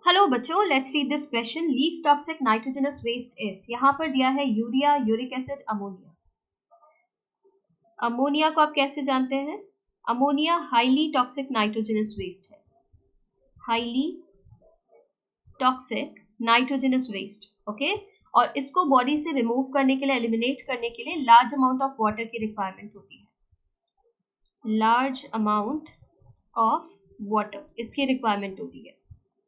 Hello बच्चों, let's read this question. Least toxic nitrogenous waste is, यहाँ पर दिया है urea, uric acid, ammonia. Ammonia को आप कैसे जानते हैं? Ammonia highly toxic nitrogenous waste है, highly toxic nitrogenous waste. Okay, और इसको बॉडी से रिमूव करने के लिए, एलिमिनेट करने के लिए लार्ज अमाउंट ऑफ वाटर की रिक्वायरमेंट होती है। लार्ज अमाउंट ऑफ वाटर इसकी रिक्वायरमेंट होती है।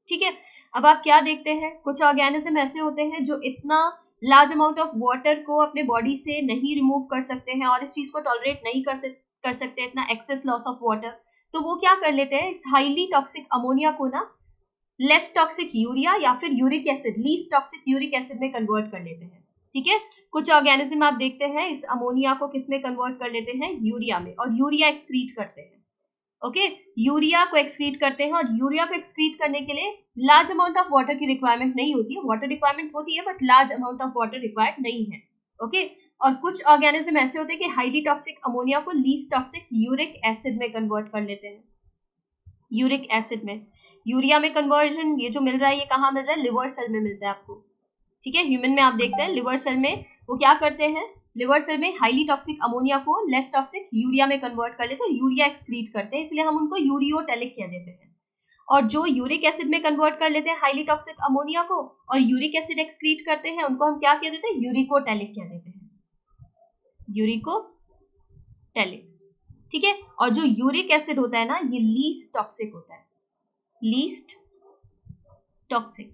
ठीक है, अब आप क्या देखते हैं, कुछ ऑर्गेनिज्म ऐसे होते हैं जो इतना लार्ज अमाउंट ऑफ वाटर को अपने बॉडी से नहीं रिमूव कर सकते हैं और इस चीज को टॉलरेट नहीं कर सकते इतना एक्सेस लॉस ऑफ वाटर। तो वो क्या कर लेते हैं, इस हाईली टॉक्सिक अमोनिया को ना लेस टॉक्सिक यूरिया या फिर uric acid, least toxic uric acid में कन्वर्ट कर लेते हैं। ठीक है, कुछ ऑर्गेनिज्म आप देखते हैं इस अमोनिया को किस में कन्वर्ट कर लेते हैं, यूरिया में, और यूरिया एक्सक्रीट करते हैं। ओके, यूरिया को एक्सक्रीट करते हैं और यूरिया को एक्सक्रीट करने के लिए लार्ज अमाउंट ऑफ वाटर की रिक्वायरमेंट नहीं होती है, वाटर रिक्वायरमेंट होती है but large amount of water required नहीं है। ओके, और कुछ ऑर्गेनिज्म ऐसे होते हैं कि हाईली टॉक्सिक अमोनिया को लीस्ट टॉक्सिक यूरिक एसिड में कन्वर्ट कर लेते हैं। यूरिक एसिड में, यूरिया में कन्वर्जन ये जो मिल रहा है ये कहाँ मिल रहा है, लिवर सेल में मिलता है आपको। ठीक है, ह्यूमन में आप देखते हैं लिवर सेल में वो क्या करते हैं, लिवर सेल में हाईली टॉक्सिक अमोनिया को लेस टॉक्सिक यूरिया में कन्वर्ट कर लेते हैं, यूरिया एक्सक्रीट करते हैं, इसलिए हम उनको यूरियोटेलिक कह देते हैं। और जो यूरिक एसिड में कन्वर्ट कर लेते हैं हाईली टॉक्सिक अमोनिया को और यूरिक एसिड एक्सक्रीट करते हैं, उनको हम क्या कह देते हैं, यूरिकोटेलिक कह देते हैं, यूरिकोटेलिक। ठीक है, और जो यूरिक एसिड होता है ना ये लीस्ट टॉक्सिक होता है, least toxic.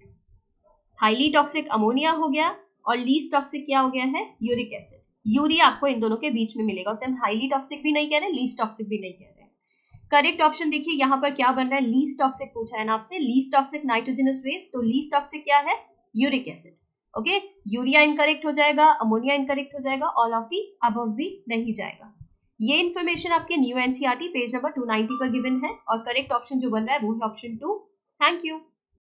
Highly toxic ammonia हो गया और लीस्ट टॉक्सिक क्या हो गया है, यूरिक एसिड। यूरिया आपको इन दोनों के बीच में मिलेगा, उसे हम हाईली टॉक्सिक भी नहीं कह रहे, लीस्ट टॉक्सिक भी नहीं कह रहे। करेक्ट ऑप्शन देखिए यहाँ पर क्या बन रहा है, लीस्ट टॉक्सिक पूछा है ना आपसे, लीस्ट टॉक्सिक नाइट्रोजनस वेस्ट, तो लीस्ट टॉक्सिक क्या है, uric acid. Okay, urea incorrect हो जाएगा, अमोनिया इनकरेक्ट हो जाएगा, ऑल ऑफ दी अबव भी नहीं जाएगा। ये इन्फॉर्मेशन आपके न्यू एनसीईआरटी पेज नंबर 290 पर गिवन है और करेक्ट ऑप्शन जो बन रहा है वो है ऑप्शन 2। Thank you.